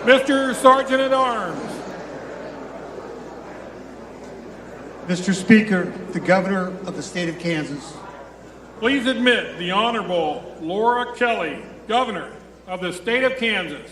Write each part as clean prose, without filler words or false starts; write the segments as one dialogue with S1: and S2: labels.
S1: Mr. Sergeant at Arms.
S2: Mr. Speaker, the Governor of the State of Kansas.
S1: Please admit the Honorable Laura Kelly, Governor of the State of Kansas.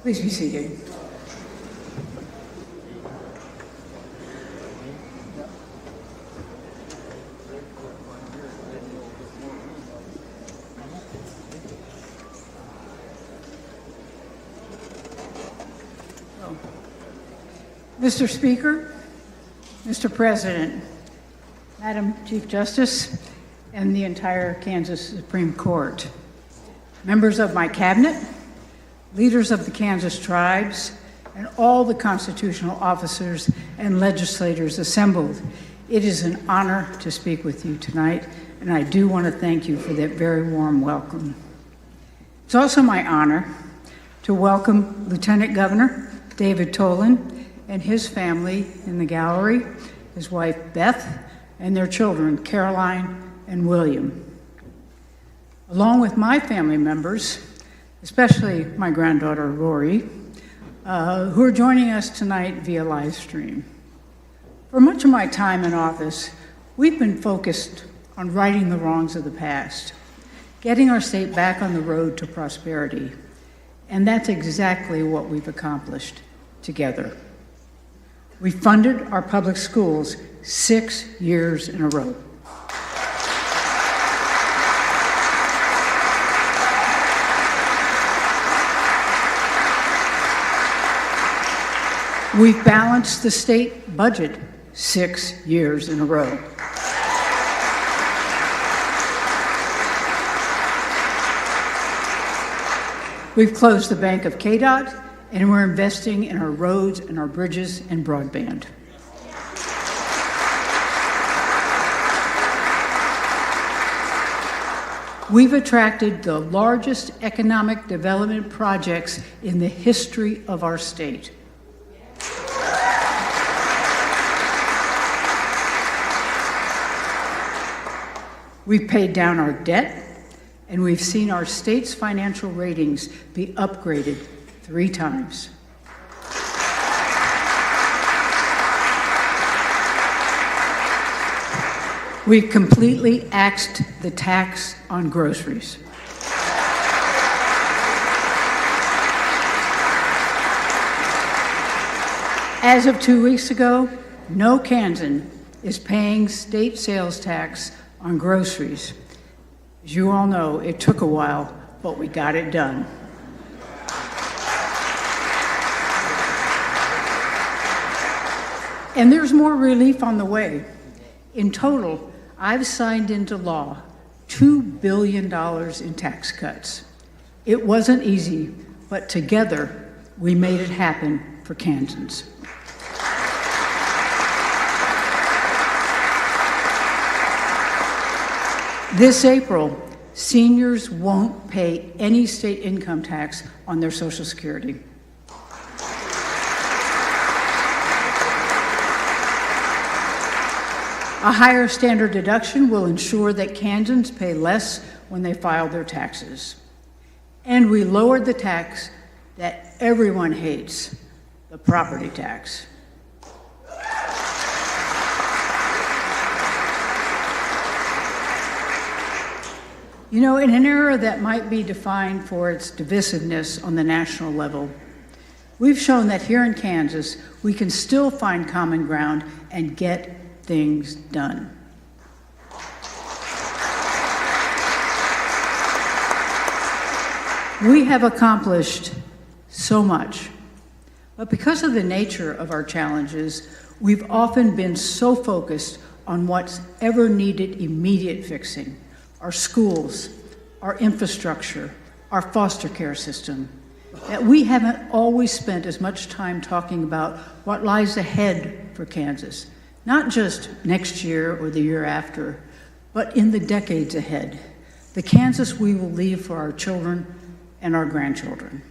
S3: Please be seated. Mr. Speaker, Mr. President, Madam Chief Justice, and the entire Kansas Supreme Court, members of my cabinet, leaders of the Kansas tribes, and all the constitutional officers and legislators assembled. It is an honor to speak with you tonight, and I do want to thank you for that very warm welcome. It's also my honor to welcome Lieutenant Governor David Tolan and his family in the gallery, his wife Beth, and their children Caroline and William. Along with my family members, especially my granddaughter, Rory, who are joining us tonight via live stream. For much of my time in office, we've been focused on righting the wrongs of the past, getting our state back on the road to prosperity, and that's exactly what we've accomplished together. We funded our public schools 6 years in a row. We've balanced the state budget 6 years in a row. We've closed the bank of KDOT, and we're investing in our roads and our bridges and broadband. We've attracted the largest economic development projects in the history of our state. We've paid down our debt, and we've seen our state's financial ratings be upgraded 3 times. We've completely axed the tax on groceries. As of 2 weeks ago, no Kansan is paying state sales tax on groceries. As you all know, it took a while, but we got it done. And there's more relief on the way. In total, I've signed into law $2 billion in tax cuts. It wasn't easy, but together we made it happen for Kansans. This April, seniors won't pay any state income tax on their Social Security. A higher standard deduction will ensure that Kansans pay less when they file their taxes. And we lowered the tax that everyone hates, the property tax. You know, in an era that might be defined for its divisiveness on the national level, we've shown that here in Kansas, we can still find common ground and get things done. We have accomplished so much, but because of the nature of our challenges, we've often been so focused on what's ever needed immediate fixing: our schools, our infrastructure, our foster care system, that we haven't always spent as much time talking about what lies ahead for Kansas, not just next year or the year after, but in the decades ahead, the Kansas we will leave for our children and our grandchildren.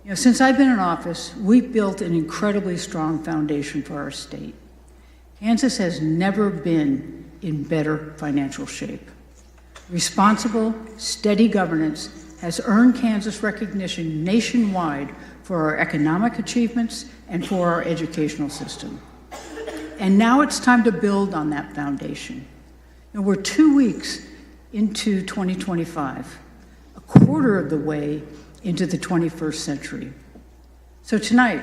S3: You know, since I've been in office, we've built an incredibly strong foundation for our state. Kansas has never been in better financial shape. Responsible, steady governance has earned Kansas recognition nationwide for our economic achievements and for our educational system. And now it's time to build on that foundation. You know, we're 2 weeks into 2025, a quarter of the way into the 21st century. So tonight,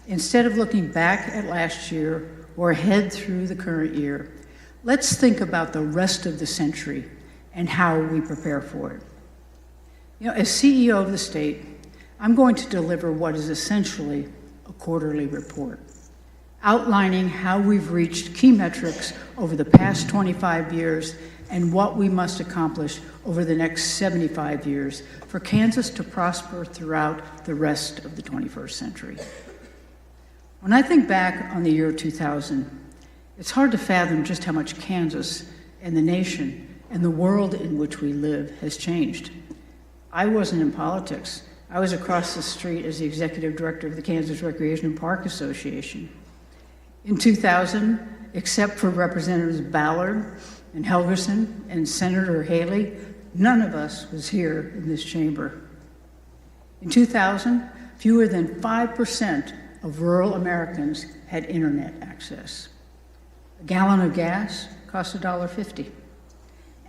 S3: instead of looking back at last year or ahead through the current year, let's think about the rest of the century and how we prepare for it. You know, as CEO of the state, I'm going to deliver what is essentially a quarterly report, outlining how we've reached key metrics over the past 25 years and what we must accomplish over the next 75 years for Kansas to prosper throughout the rest of the 21st century. When I think back on the year 2000, it's hard to fathom just how much Kansas and the nation and the world in which we live has changed. I wasn't in politics. I was across the street as the executive director of the Kansas Recreation and Park Association. In 2000, except for Representatives Ballard and Helgerson and Senator Haley, none of us was here in this chamber. In 2000, fewer than 5% of rural Americans had internet access. A gallon of gas cost $1.50,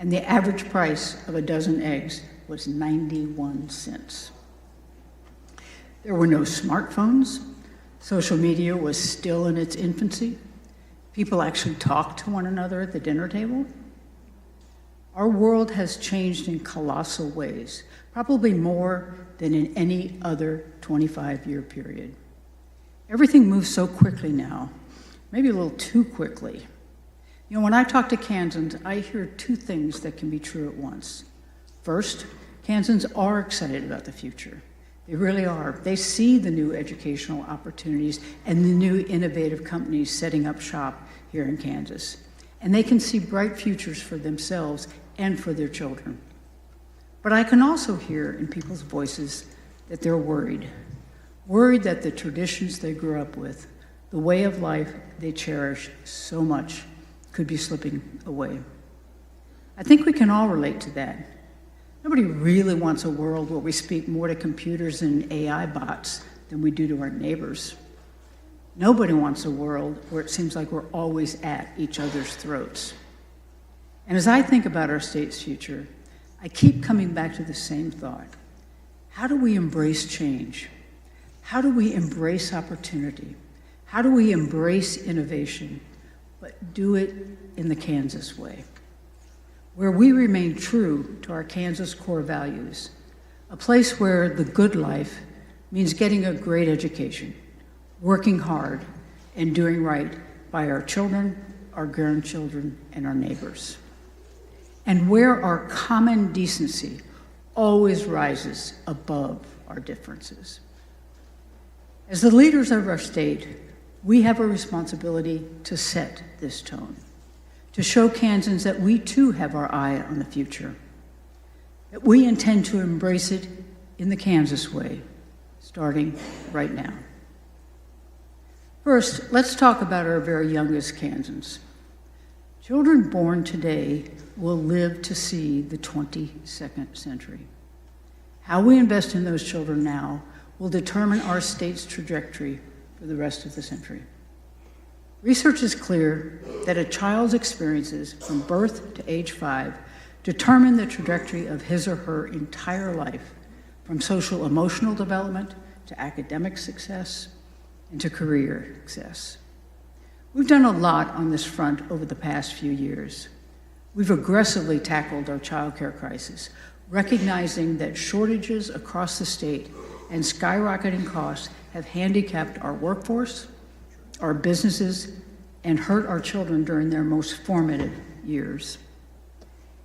S3: and the average price of a dozen eggs was 91 cents. There were no smartphones. Social media was still in its infancy. People actually talked to one another at the dinner table. Our world has changed in colossal ways, probably more than in any other 25-year period. Everything moves so quickly now, maybe a little too quickly. You know, when I talk to Kansans, I hear two things that can be true at once. First, Kansans are excited about the future. They really are. They see the new educational opportunities and the new innovative companies setting up shop here in Kansas. And they can see bright futures for themselves and for their children. But I can also hear in people's voices that they're worried that the traditions they grew up with, the way of life they cherish so much, could be slipping away. I think we can all relate to that. Nobody really wants a world where we speak more to computers and AI bots than we do to our neighbors. Nobody wants a world where it seems like we're always at each other's throats. And as I think about our state's future, I keep coming back to the same thought. How do we embrace change? How do we embrace opportunity? How do we embrace innovation, but do it in the Kansas way, where we remain true to our Kansas core values, a place where the good life means getting a great education, working hard, and doing right by our children, our grandchildren, and our neighbors, and where our common decency always rises above our differences. As the leaders of our state, we have a responsibility to set this tone, to show Kansans that we too have our eye on the future, that we intend to embrace it in the Kansas way, starting right now. First, let's talk about our very youngest Kansans. Children born today will live to see the 22nd century. How we invest in those children now will determine our state's trajectory for the rest of the century. Research is clear that a child's experiences from birth to age 5 determine the trajectory of his or her entire life, from social emotional development to academic success and to career success. We've done a lot on this front over the past few years. We've aggressively tackled our child care crisis, recognizing that shortages across the state and skyrocketing costs have handicapped our workforce, our businesses, and hurt our children during their most formative years.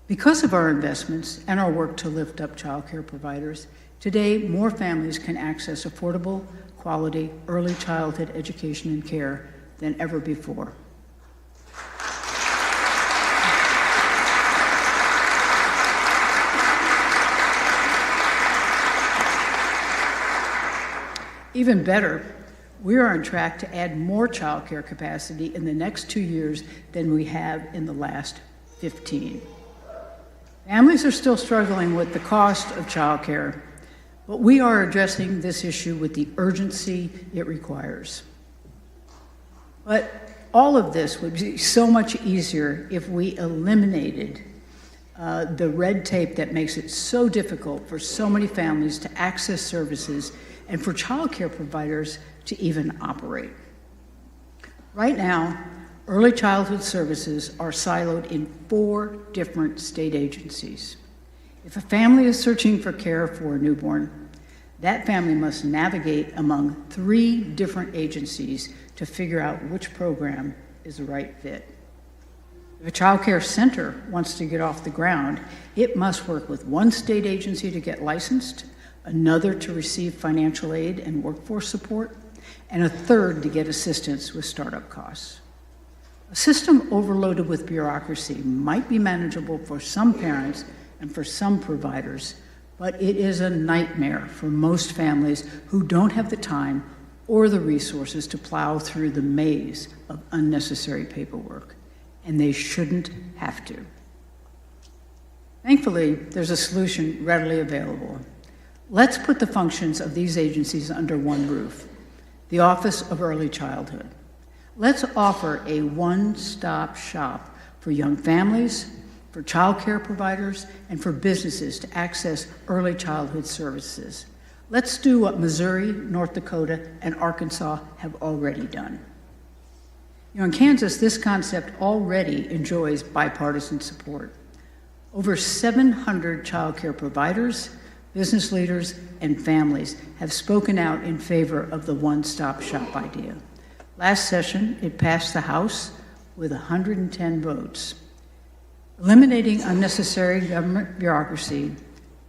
S3: Because of our investments and our work to lift up child care providers, today more families can access affordable, quality, early childhood education and care than ever before. Even better, we are on track to add more child care capacity in the next 2 years than we have in the last 15. Families are still struggling with the cost of child care, but we are addressing this issue with the urgency it requires. But all of this would be so much easier if we eliminated the red tape that makes it so difficult for so many families to access services and for child care providers to even operate. Right now, early childhood services are siloed in 4 different state agencies. If a family is searching for care for a newborn, that family must navigate among 3 different agencies to figure out which program is the right fit. If a child care center wants to get off the ground, it must work with 1 state agency to get licensed, another to receive financial aid and workforce support, and a 3rd to get assistance with startup costs. A system overloaded with bureaucracy might be manageable for some parents and for some providers, but it is a nightmare for most families who don't have the time or the resources to plow through the maze of unnecessary paperwork, and they shouldn't have to. Thankfully, there's a solution readily available. Let's put the functions of these agencies under one roof, the Office of Early Childhood. Let's offer a one-stop shop for young families, for child care providers, and for businesses to access early childhood services. Let's do what Missouri, North Dakota, and Arkansas have already done. In Kansas, this concept already enjoys bipartisan support. Over 700 child care providers, business leaders, and families have spoken out in favor of the one-stop shop idea. Last session, it passed the House with 110 votes. Eliminating unnecessary government bureaucracy,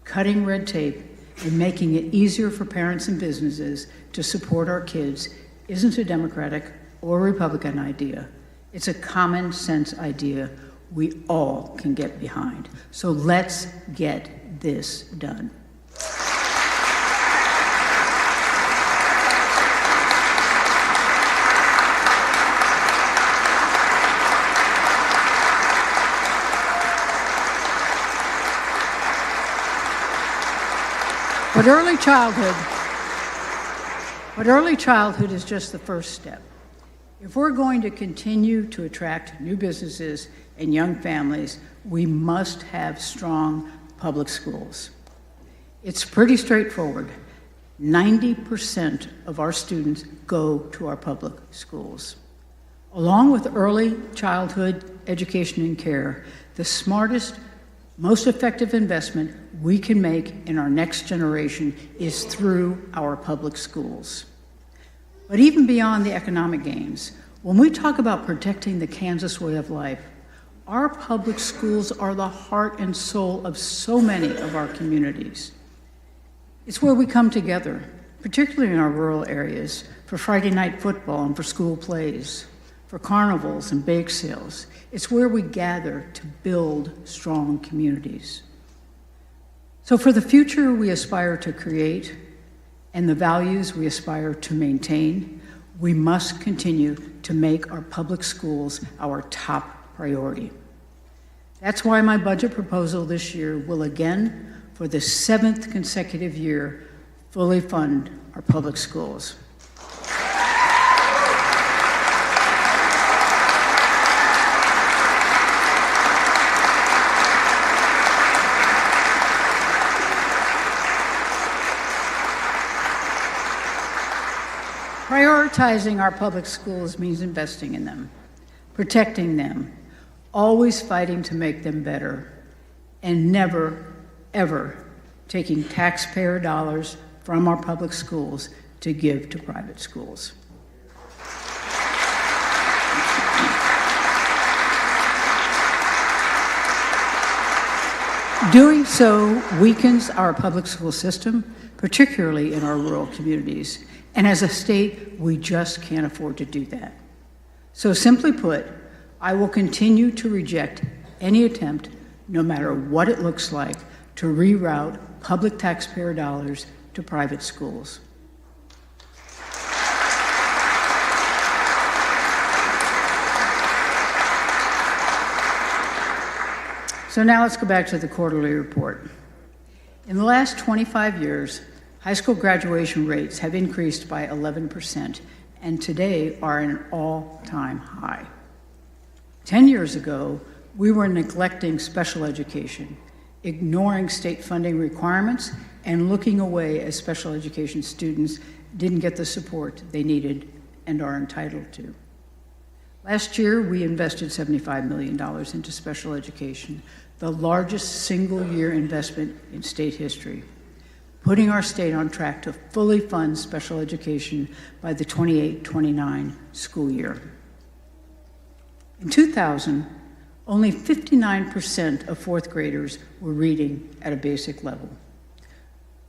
S3: cutting red tape, and making it easier for parents and businesses to support our kids isn't a Democratic or Republican idea. It's a common sense idea we all can get behind. So let's get this done. But early childhood is just the first step. If we're going to continue to attract new businesses and young families, we must have strong public schools. It's pretty straightforward. 90% of our students go to our public schools. Along with early childhood education and care, the smartest, most effective investment we can make in our next generation is through our public schools. But even beyond the economic gains, when we talk about protecting the Kansas way of life, our public schools are the heart and soul of so many of our communities. It's where we come together, particularly in our rural areas, for Friday night football and for school plays, for carnivals and bake sales. It's where we gather to build strong communities. So for the future we aspire to create and the values we aspire to maintain, we must continue to make our public schools our top priority. That's why my budget proposal this year will again, for the 7th consecutive year, fully fund our public schools. Prioritizing our public schools means investing in them, protecting them, always fighting to make them better, and never, ever taking taxpayer dollars from our public schools to give to private schools. Doing so weakens our public school system, particularly in our rural communities. And as a state, we just can't afford to do that. So simply put, I will continue to reject any attempt, no matter what it looks like, to reroute public taxpayer dollars to private schools. So now let's go back to the quarterly report. In the last 25 years, high school graduation rates have increased by 11% and today are at an all-time high. 10 years ago, we were neglecting special education, ignoring state funding requirements, and looking away as special education students didn't get the support they needed and are entitled to. Last year, we invested $75 million into special education, the largest single-year investment in state history, putting our state on track to fully fund special education by the 28-29 school year. In 2000, only 59% of fourth graders were reading at a basic level.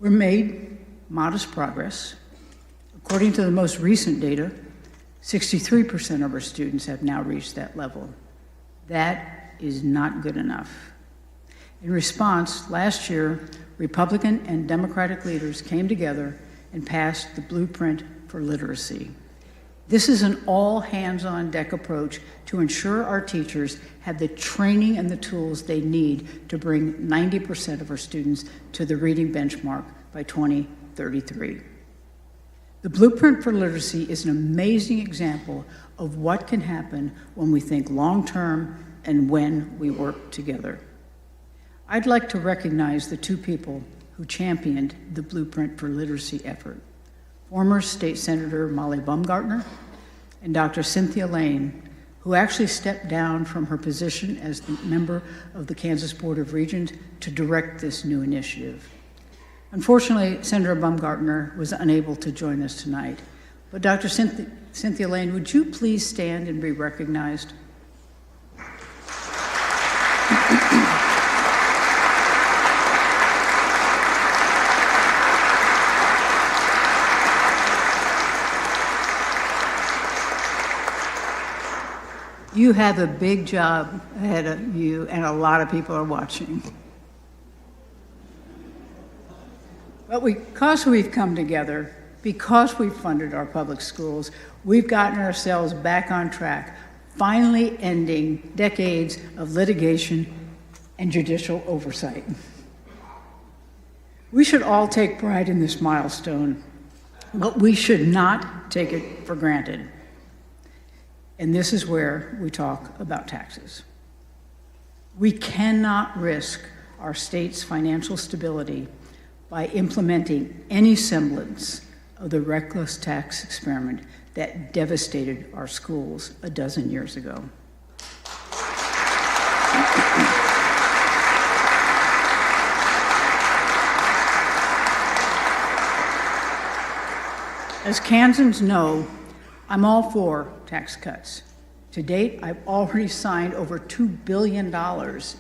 S3: We made modest progress. According to the most recent data, 63% of our students have now reached that level. That is not good enough. In response, last year, Republican and Democratic leaders came together and passed the Blueprint for Literacy. This is an all-hands-on-deck approach to ensure our teachers have the training and the tools they need to bring 90% of our students to the reading benchmark by 2033. The Blueprint for Literacy is an amazing example of what can happen when we think long-term and when we work together. I'd like to recognize the two people who championed the Blueprint for Literacy effort, former State Senator Molly Baumgartner and Dr. Cynthia Lane, who actually stepped down from her position as the member of the Kansas Board of Regents to direct this new initiative. Unfortunately, Senator Baumgartner was unable to join us tonight, but Dr. Cynthia Lane, would you please stand and be recognized? You have a big job ahead of you, and a lot of people are watching. But because we've come together, because we've funded our public schools, we've gotten ourselves back on track, finally ending decades of litigation and judicial oversight. We should all take pride in this milestone, but we should not take it for granted. And this is where we talk about taxes. We cannot risk our state's financial stability by implementing any semblance of the reckless tax experiment that devastated our schools a dozen years ago. As Kansans know, I'm all for tax cuts. To date, I've already signed over $2 billion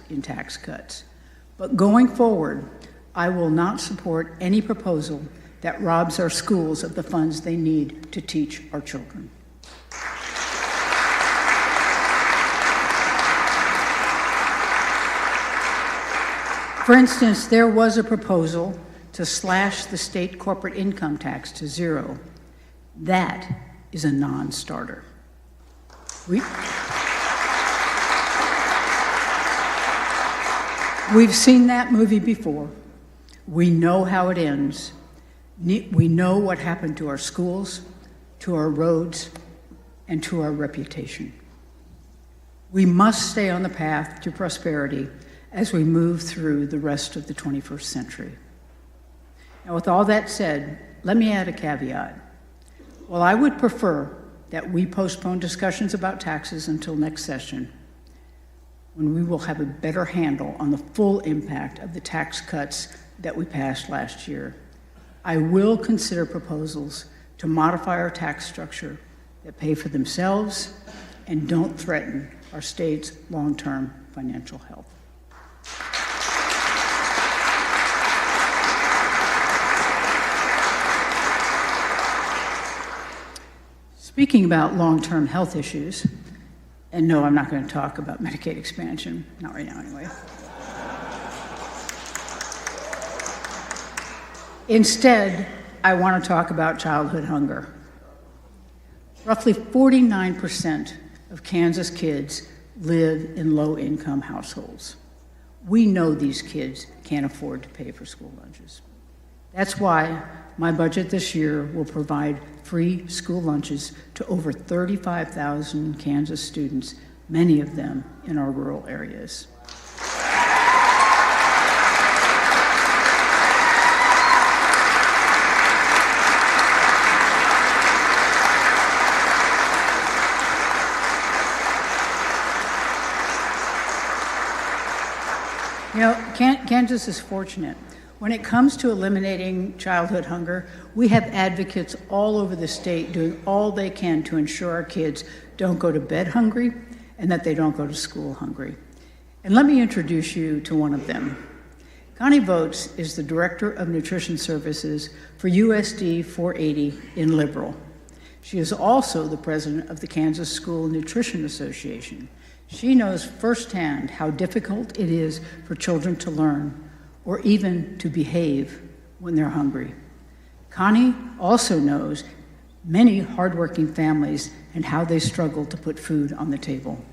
S3: in tax cuts. But going forward, I will not support any proposal that robs our schools of the funds they need to teach our children. For instance, there was a proposal to slash the state corporate income tax to zero. That is a non-starter. We've seen that movie before. We know how it ends. We know what happened to our schools, to our roads, and to our reputation. We must stay on the path to prosperity as we move through the rest of the 21st century. Now, with all that said, let me add a caveat. While I would prefer that we postpone discussions about taxes until next session, when we will have a better handle on the full impact of the tax cuts that we passed last year, I will consider proposals to modify our tax structure that pay for themselves and don't threaten our state's long-term financial health. Speaking about long-term health issues, and no, I'm not going to talk about Medicaid expansion, not right now anyway. Instead, I want to talk about childhood hunger. Roughly 49% of Kansas kids live in low-income households. We know these kids can't afford to pay for school lunches. That's why my budget this year will provide free school lunches to over 35,000 Kansas students, many of them in our rural areas. You know, Kansas is fortunate. When it comes to eliminating childhood hunger, we have advocates all over the state doing all they can to ensure our kids don't go to bed hungry and that they don't go to school hungry. And let me introduce you to one of them. Connie Votes is the Director of Nutrition Services for USD 480 in Liberal. She is also the President of the Kansas School Nutrition Association. She knows firsthand how difficult it is for children to learn or even to behave when they're hungry. Connie also knows many hardworking families and how they struggle to put food on the table.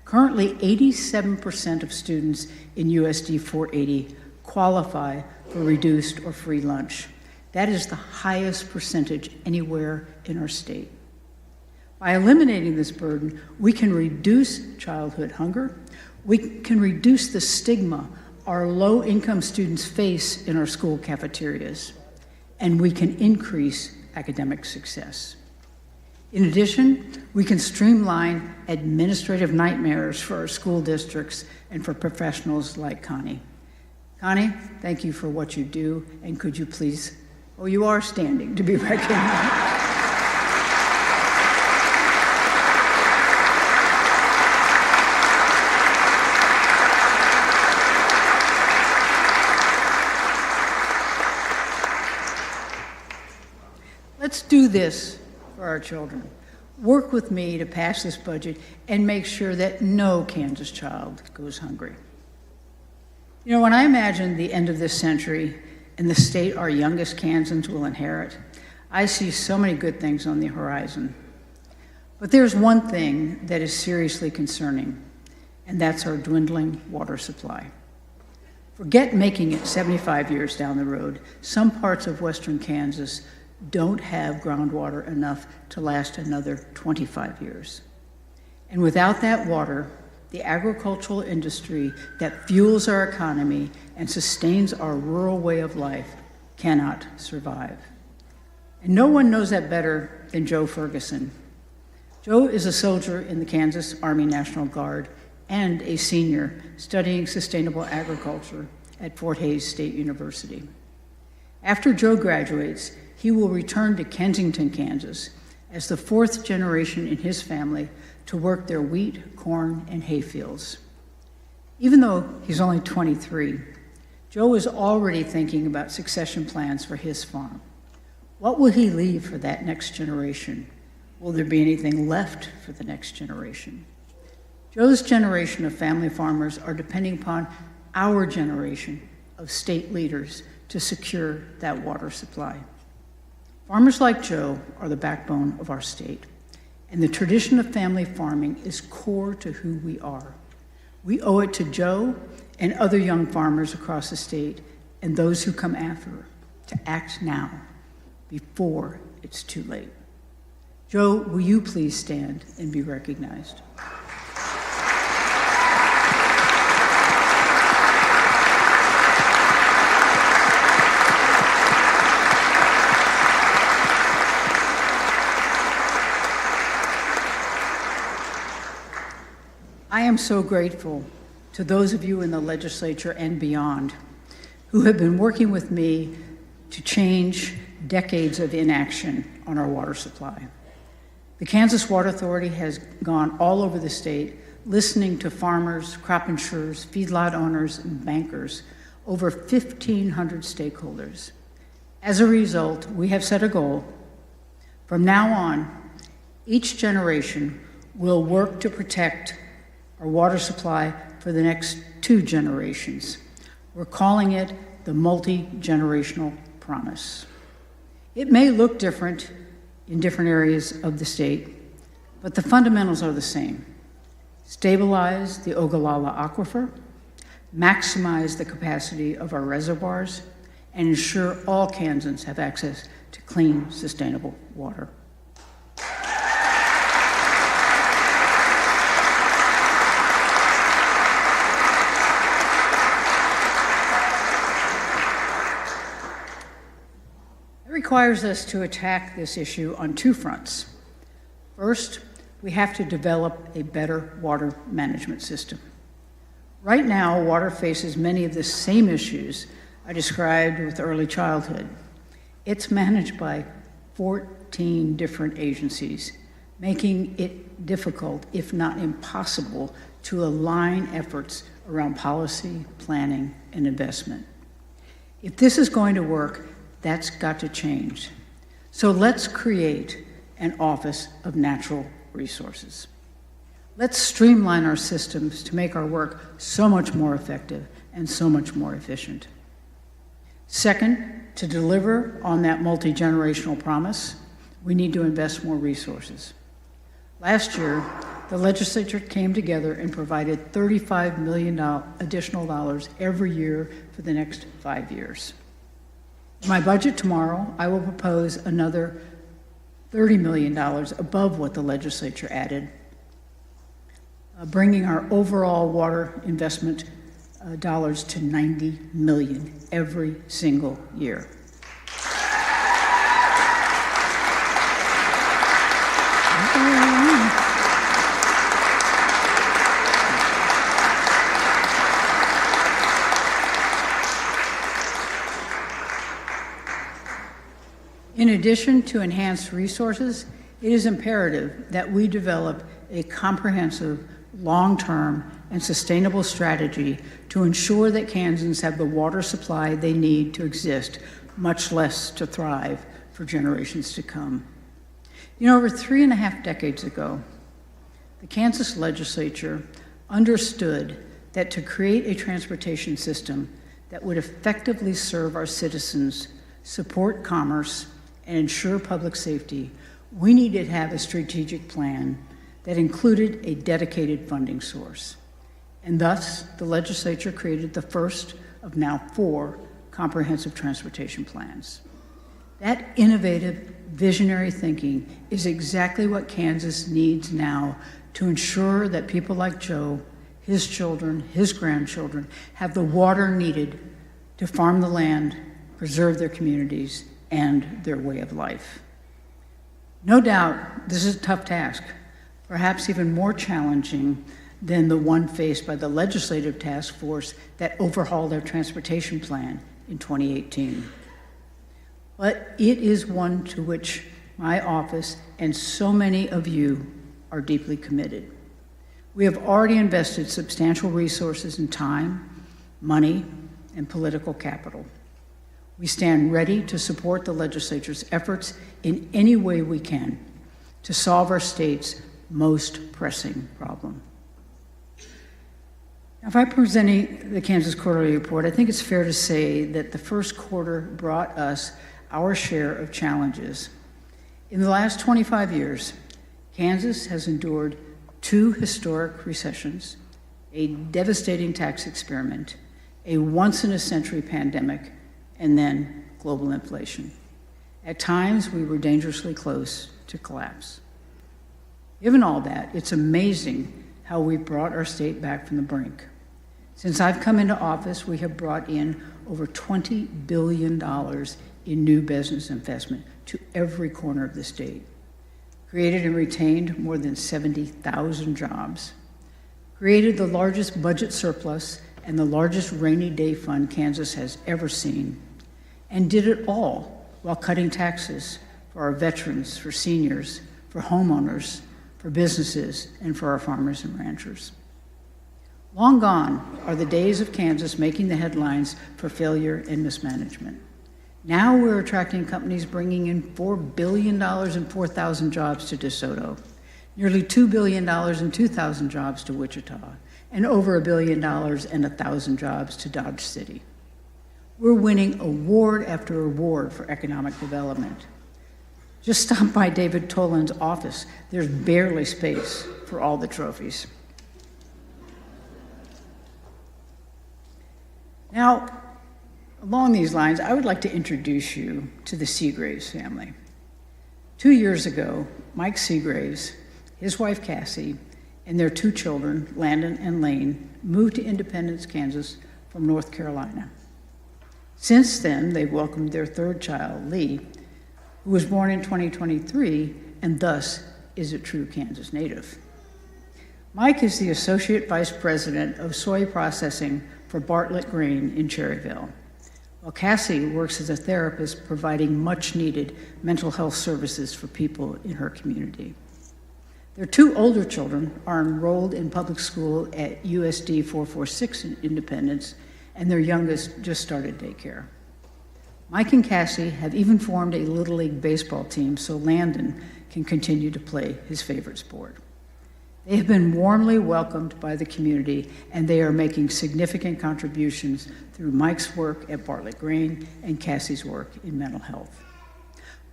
S3: Currently, 87% of students in USD 480 qualify for reduced or free lunch. That is the highest percentage anywhere in our state. By eliminating this burden, we can reduce childhood hunger, we can reduce the stigma our low-income students face in our school cafeterias, and we can increase academic success. In addition, we can streamline administrative nightmares for our school districts and for professionals like Connie. Connie, thank you for what you do, and could you please, oh, you are standing to be recognized. Let's do this for our children. Work with me to pass this budget and make sure that no Kansas child goes hungry. You know, when I imagine the end of this century and the state our youngest Kansans will inherit, I see so many good things on the horizon. But there's one thing that is seriously concerning, and that's our dwindling water supply. Forget making it 75 years down the road. Some parts of western Kansas don't have groundwater enough to last another 25 years. And without that water, the agricultural industry that fuels our economy and sustains our rural way of life cannot survive. And no one knows that better than Joe Ferguson. Joe is a soldier in the Kansas Army National Guard and a senior studying sustainable agriculture at Fort Hays State University. After Joe graduates, he will return to Kensington, Kansas, as the fourth generation in his family to work their wheat, corn, and hay fields. Even though he's only 23, Joe is already thinking about succession plans for his farm. What will he leave for that next generation? Will there be anything left for the next generation? Joe's generation of family farmers are depending upon our generation of state leaders to secure that water supply. Farmers like Joe are the backbone of our state, and the tradition of family farming is core to who we are. We owe it to Joe and other young farmers across the state and those who come after to act now, before it's too late. Joe, will you please stand and be recognized? I am so grateful to those of you in the legislature and beyond who have been working with me to change decades of inaction on our water supply. The Kansas Water Authority has gone all over the state listening to farmers, crop insurers, feedlot owners, and bankers, over 1,500 stakeholders. As a result, we have set a goal. From now on, each generation will work to protect our water supply for the next 2 generations. We're calling it the multi-generational promise. It may look different in different areas of the state, but the fundamentals are the same. Stabilize the Ogallala Aquifer, maximize the capacity of our reservoirs, and ensure all Kansans have access to clean, sustainable water. Requires us to attack this issue on 2 fronts. First, we have to develop a better water management system. Right now, water faces many of the same issues I described with early childhood. It's managed by 14 different agencies, making it difficult, if not impossible, to align efforts around policy, planning, and investment. If this is going to work, that's got to change. So let's create an Office of Natural Resources. Let's streamline our systems to make our work so much more effective and so much more efficient. Second, to deliver on that multi-generational promise, we need to invest more resources. Last year, the legislature came together and provided $35 million additional dollars every year for the next 5 years. In my budget tomorrow, I will propose another $30 million above what the legislature added, bringing our overall water investment dollars to $90 million every single year. In addition to enhanced resources, it is imperative that we develop a comprehensive, long-term, and sustainable strategy to ensure that Kansans have the water supply they need to exist, much less to thrive for generations to come. You know, over 3.5 decades ago, the Kansas legislature understood that to create a transportation system that would effectively serve our citizens, support commerce, and ensure public safety, we needed to have a strategic plan that included a dedicated funding source. And thus, the legislature created the first of now 4 comprehensive transportation plans. That innovative, visionary thinking is exactly what Kansas needs now to ensure that people like Joe, his children, his grandchildren, have the water needed to farm the land, preserve their communities, and their way of life. No doubt, this is a tough task, perhaps even more challenging than the one faced by the legislative task force that overhauled our transportation plan in 2018. But it is one to which my office and so many of you are deeply committed. We have already invested substantial resources in time, money, and political capital. We stand ready to support the legislature's efforts in any way we can to solve our state's most pressing problem. If I'm presenting the Kansas Quarterly Report, I think it's fair to say that the first quarter brought us our share of challenges. In the last 25 years, Kansas has endured 2 historic recessions, a devastating tax experiment, a once-in-a-century pandemic, and then global inflation. At times, we were dangerously close to collapse. Given all that, it's amazing how we brought our state back from the brink. Since I've come into office, we have brought in over $20 billion in new business investment to every corner of the state, created and retained more than 70,000 jobs, created the largest budget surplus and the largest rainy day fund Kansas has ever seen, and did it all while cutting taxes for our veterans, for seniors, for homeowners, for businesses, and for our farmers and ranchers. Long gone are the days of Kansas making the headlines for failure and mismanagement. Now we're attracting companies bringing in $4 billion and 4,000 jobs to DeSoto, nearly $2 billion and 2,000 jobs to Wichita, and over $1 billion and 1,000 jobs to Dodge City. We're winning award after award for economic development. Just stop by David Toland's office. There's barely space for all the trophies. Now, along these lines, I would like to introduce you to the Seagraves family. 2 years ago, Mike Seagraves, his wife Cassie, and their 2 children, Landon and Lane, moved to Independence, Kansas from North Carolina. Since then, they've welcomed their 3rd child, Lee, who was born in 2023 and thus is a true Kansas native. Mike is the Associate Vice President of Soy Processing for Bartlett Grain in Cherryville, while Cassie works as a therapist providing much-needed mental health services for people in her community. Their 2 older children are enrolled in public school at USD 446 in Independence, and their youngest just started daycare. Mike and Cassie have even formed a Little League baseball team so Landon can continue to play his favorite sport. They have been warmly welcomed by the community, and they are making significant contributions through Mike's work at Bartlett Grain and Cassie's work in mental health.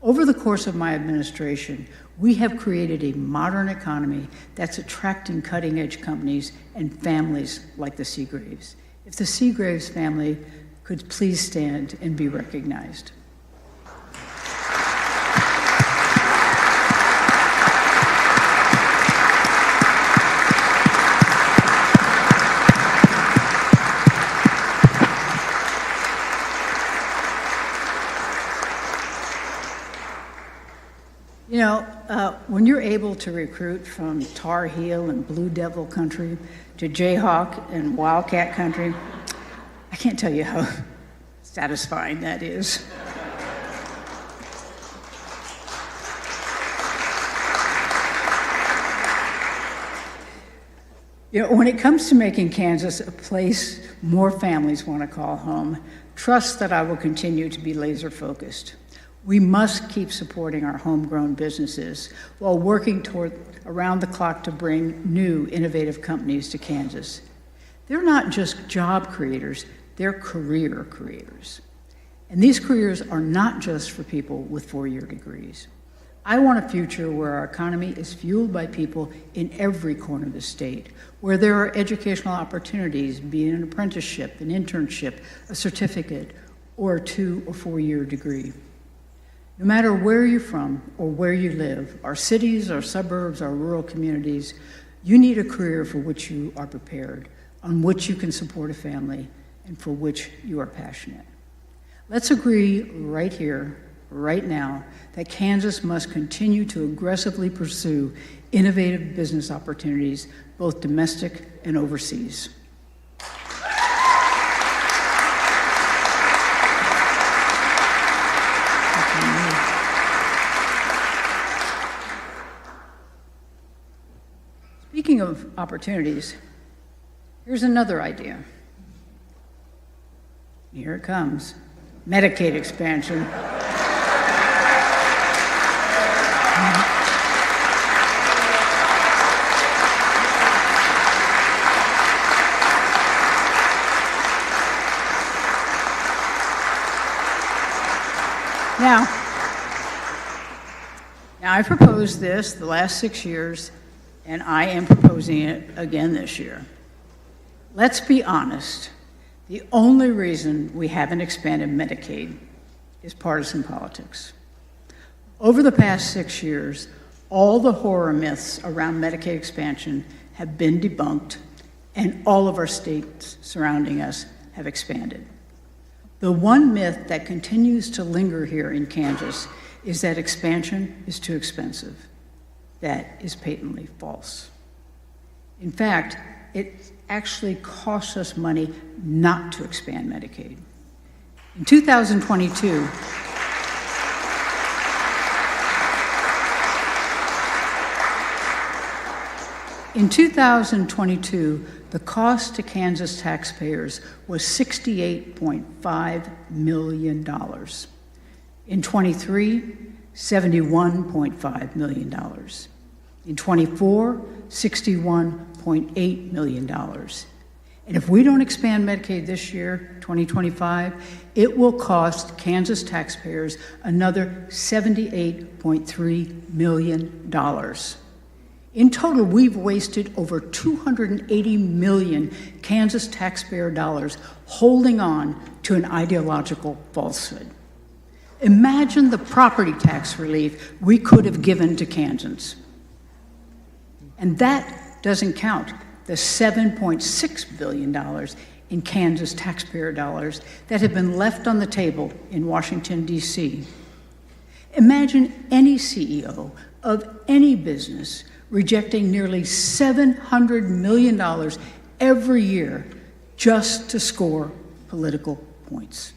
S3: Over the course of my administration, we have created a modern economy that's attracting cutting-edge companies and families like the Seagraves. If the Seagraves family could please stand and be recognized. You know, when you're able to recruit from Tar Heel and Blue Devil country to Jayhawk and Wildcat country, I can't tell you how satisfying that is. You know, when it comes to making Kansas a place more families want to call home, trust that I will continue to be laser focused. We must keep supporting our homegrown businesses while working toward around the clock to bring new innovative companies to Kansas. They're not just job creators, they're career creators. And these careers are not just for people with 4-year degrees. I want a future where our economy is fueled by people in every corner of the state, where there are educational opportunities, be it an apprenticeship, an internship, a certificate, or a 2 or 4-year degree. No matter where you're from or where you live, our cities, our suburbs, our rural communities, you need a career for which you are prepared, on which you can support a family, and for which you are passionate. Let's agree right here, right now, that Kansas must continue to aggressively pursue innovative business opportunities, both domestic and overseas. Speaking of opportunities, here's another idea. Here it comes. Medicaid expansion. Now, I proposed this the last 6 years, and I am proposing it again this year. Let's be honest. The only reason we haven't expanded Medicaid is partisan politics. Over the past 6 years, all the horror myths around Medicaid expansion have been debunked, and all of our states surrounding us have expanded. The one myth that continues to linger here in Kansas is that expansion is too expensive. That is patently false. In fact, it actually costs us money not to expand Medicaid. In 2022, the cost to Kansas taxpayers was $68.5 million. In 23, $71.5 million. In 24, $61.8 million. And if we don't expand Medicaid this year, 2025, it will cost Kansas taxpayers another $78.3 million. In total, we've wasted over $280 million Kansas taxpayer dollars holding on to an ideological falsehood. Imagine the property tax relief we could have given to Kansans. And that doesn't count the $7.6 billion in Kansas taxpayer dollars that have been left on the table in Washington, D.C. Imagine any CEO of any business rejecting nearly $700 million every year just to score political points.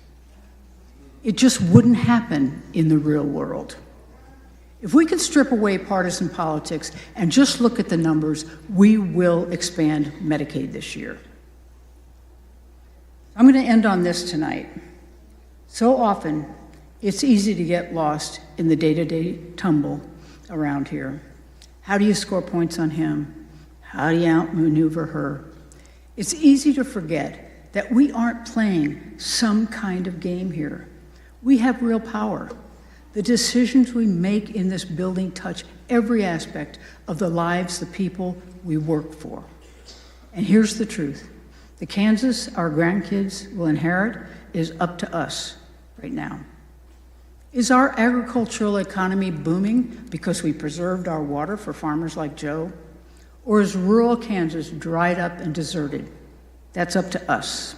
S3: It just wouldn't happen in the real world. If we can strip away partisan politics and just look at the numbers, we will expand Medicaid this year. I'm going to end on this tonight. So often, it's easy to get lost in the day-to-day tumble around here. How do you score points on him? How do you outmaneuver her? It's easy to forget that we aren't playing some kind of game here. We have real power. The decisions we make in this building touch every aspect of the lives of the people we work for. And here's the truth. The Kansas our grandkids will inherit is up to us right now. Is our agricultural economy booming because we preserved our water for farmers like Joe? Or is rural Kansas dried up and deserted? That's up to us.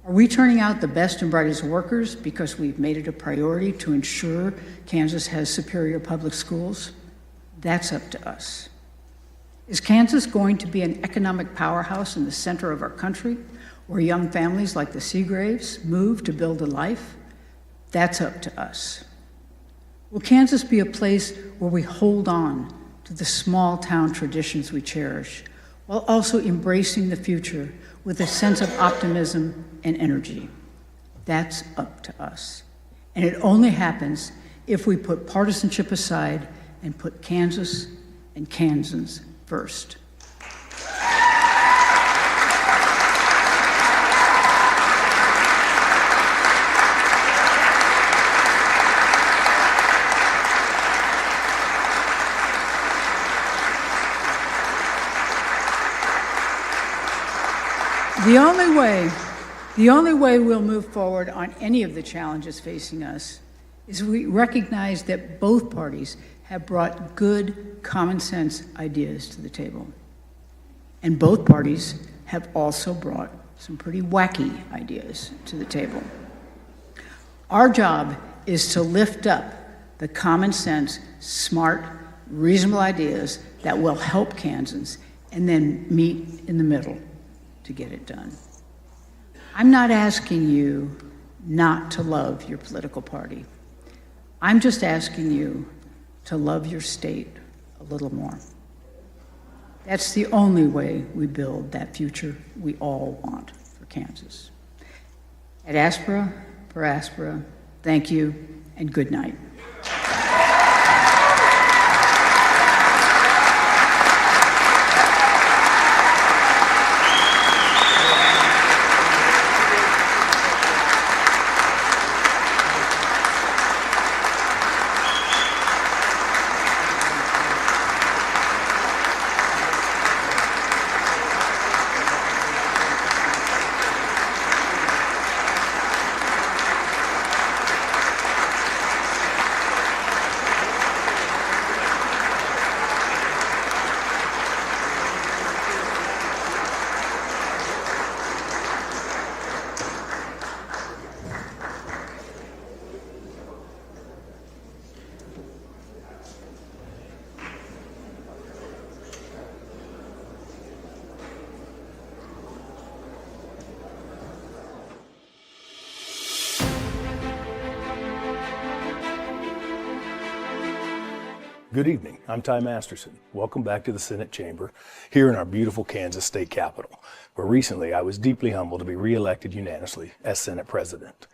S3: Are we turning out the best and brightest workers because we've made it a priority to ensure Kansas has superior public schools? That's up to us. Is Kansas going to be an economic powerhouse in the center of our country, where young families like the Seagraves move to build a life? That's up to us. Will Kansas be a place where we hold on to the small town traditions we cherish, while also embracing the future with a sense of optimism and energy? That's up to us. And it only happens if we put partisanship aside and put Kansas and Kansans first. The only way we'll move forward on any of the challenges facing us is we recognize that both parties have brought good, common sense ideas to the table. And both parties have also brought some pretty wacky ideas to the table. Our job is to lift up the common sense, smart, reasonable ideas that will help Kansans and then meet in the middle to get it done. I'm not asking you not to love your political party. I'm just asking you to love your state a little more. That's the only way we build that future we all want for Kansas. At Aspera, per Aspera, thank you and good night.
S4: Good evening. I'm Ty Masterson. Welcome back to the Senate Chamber here in our beautiful Kansas State Capitol, where recently I was deeply humbled to be reelected unanimously as Senate President.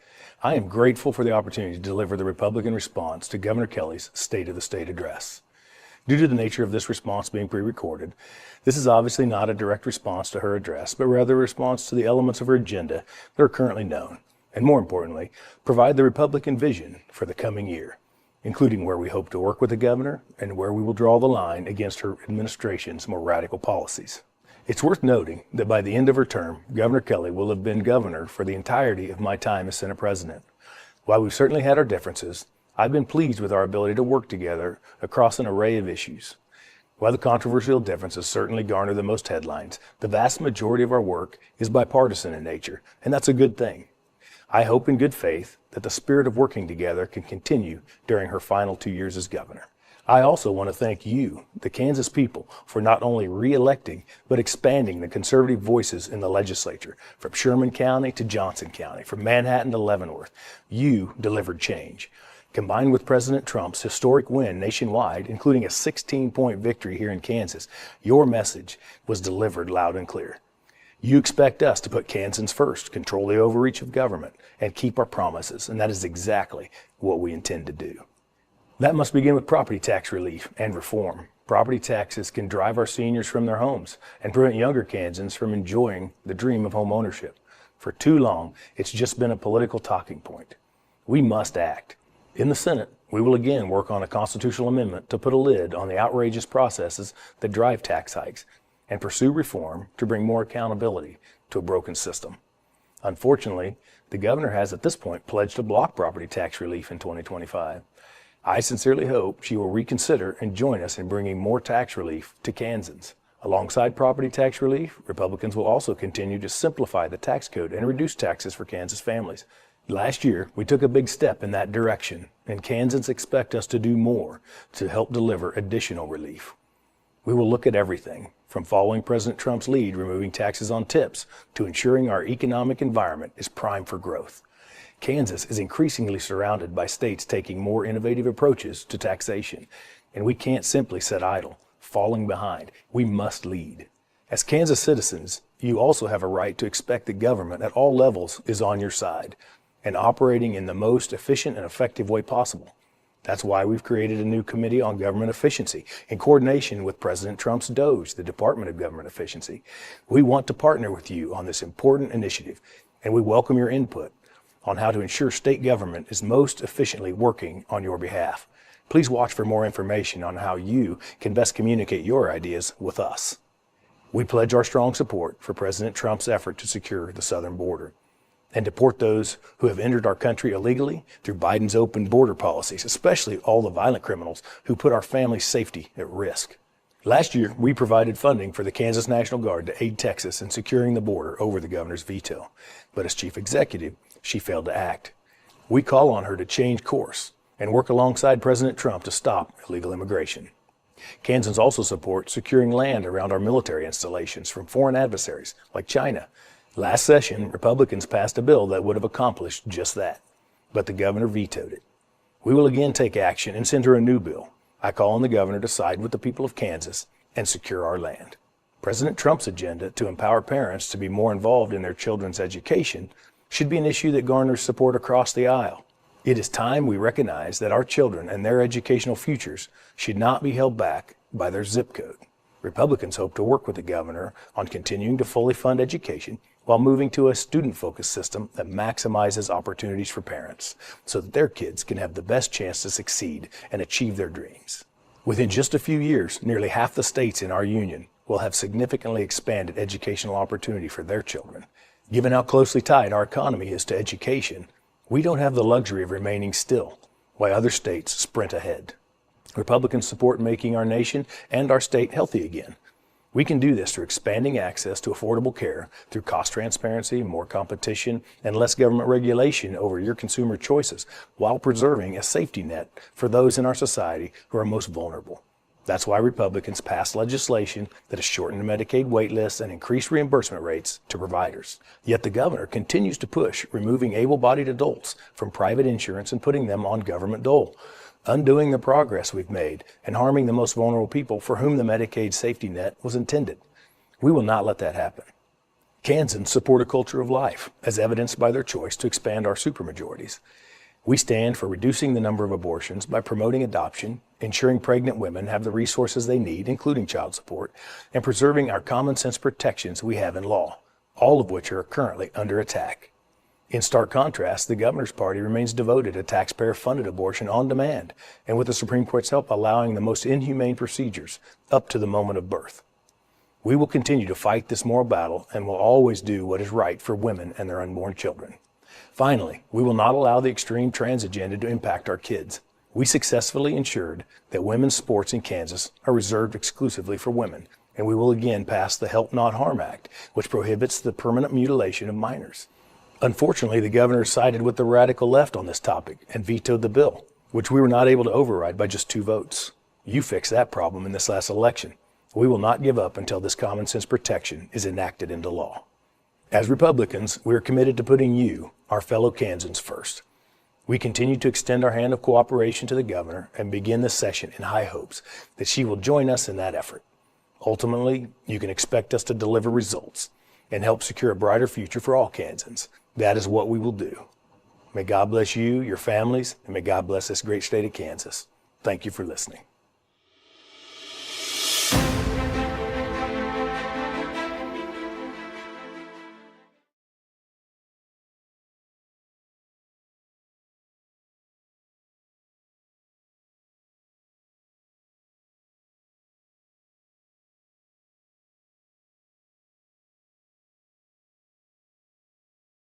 S4: I am grateful for the opportunity to deliver the Republican response to Governor Kelly's State of the State address. Due to the nature of this response being pre-recorded, this is obviously not a direct response to her address, but rather a response to the elements of her agenda that are currently known, and more importantly, provide the Republican vision for the coming year, including where we hope to work with the governor and where we will draw the line against her administration's more radical policies. It's worth noting that by the end of her term, Governor Kelly will have been governor for the entirety of my time as Senate President. While we've certainly had our differences, I've been pleased with our ability to work together across an array of issues. While the controversial differences certainly garner the most headlines, the vast majority of our work is bipartisan in nature, and that's a good thing. I hope in good faith that the spirit of working together can continue during her final 2 years as governor. I also want to thank you, the Kansas people, for not only re-electing, but expanding the conservative voices in the legislature, from Sherman County to Johnson County, from Manhattan to Leavenworth. You delivered change. Combined with President Trump's historic win nationwide, including a 16-point victory here in Kansas, your message was delivered loud and clear. You expect us to put Kansans first, control the overreach of government, and keep our promises, and that is exactly what we intend to do. That must begin with property tax relief and reform. Property taxes can drive our seniors from their homes and prevent younger Kansans from enjoying the dream of home ownership. For too long, it's just been a political talking point. We must act. In the Senate, we will again work on a constitutional amendment to put a lid on the outrageous processes that drive tax hikes and pursue reform to bring more accountability to a broken system. Unfortunately, the governor has at this point pledged to block property tax relief in 2025. I sincerely hope she will reconsider and join us in bringing more tax relief to Kansans. Alongside property tax relief, Republicans will also continue to simplify the tax code and reduce taxes for Kansas families. Last year, we took a big step in that direction, and Kansans expect us to do more to help deliver additional relief. We will look at everything, from following President Trump's lead, removing taxes on tips, to ensuring our economic environment is primed for growth. Kansas is increasingly surrounded by states taking more innovative approaches to taxation, and we can't simply sit idle, falling behind. We must lead. As Kansas citizens, you also have a right to expect the government at all levels is on your side and operating in the most efficient and effective way possible. That's why we've created a new committee on government efficiency in coordination with President Trump's DOGE, the Department of Government Efficiency. We want to partner with you on this important initiative, and we welcome your input on how to ensure state government is most efficiently working on your behalf. Please watch for more information on how you can best communicate your ideas with us. We pledge our strong support for President Trump's effort to secure the southern border and deport those who have entered our country illegally through Biden's open border policies, especially all the violent criminals who put our family's safety at risk. Last year, we provided funding for the Kansas National Guard to aid Texas in securing the border over the governor's veto. But as chief executive, she failed to act. We call on her to change course and work alongside President Trump to stop illegal immigration. Kansans also support securing land around our military installations from foreign adversaries like China. Last session, Republicans passed a bill that would have accomplished just that, but the governor vetoed it. We will again take action and send her a new bill. I call on the governor to side with the people of Kansas and secure our land. President Trump's agenda to empower parents to be more involved in their children's education should be an issue that garners support across the aisle. It is time we recognize that our children and their educational futures should not be held back by their zip code. Republicans hope to work with the governor on continuing to fully fund education while moving to a student-focused system that maximizes opportunities for parents so that their kids can have the best chance to succeed and achieve their dreams. Within just a few years, nearly half the states in our union will have significantly expanded educational opportunity for their children. Given how closely tied our economy is to education, we don't have the luxury of remaining still while other states sprint ahead. Republicans support making our nation and our state healthy again. We can do this through expanding access to affordable care, through cost transparency, more competition, and less government regulation over your consumer choices, while preserving a safety net for those in our society who are most vulnerable. That's why Republicans passed legislation that has shortened Medicaid wait lists and increased reimbursement rates to providers. Yet the governor continues to push removing able-bodied adults from private insurance and putting them on government dole. undoing the progress we've made and harming the most vulnerable people for whom the Medicaid safety net was intended. We will not let that happen. Kansans support a culture of life, as evidenced by their choice to expand our supermajorities. We stand for reducing the number of abortions by promoting adoption, ensuring pregnant women have the resources they need, including child support, and preserving our common sense protections we have in law, all of which are currently under attack. In stark contrast, the governor's party remains devoted to taxpayer-funded abortion on demand, and with the Supreme Court's help, allowing the most inhumane procedures up to the moment of birth. We will continue to fight this moral battle and will always do what is right for women and their unborn children. Finally, we will not allow the extreme trans agenda to impact our kids. We successfully ensured that women's sports in Kansas are reserved exclusively for women, and we will again pass the Help Not Harm Act, which prohibits the permanent mutilation of minors. Unfortunately, the governor sided with the radical left on this topic and vetoed the bill, which we were not able to override by just 2 votes. You fixed that problem in this last election. We will not give up until this common sense protection is enacted into law. As Republicans, we are committed to putting you, our fellow Kansans, first. We continue to extend our hand of cooperation to the governor and begin this session in high hopes that she will join us in that effort. Ultimately, you can expect us to deliver results and help secure a brighter future for all Kansans. That is what we will do. May God bless you, your families, and may God bless this great state of Kansas. Thank you for listening.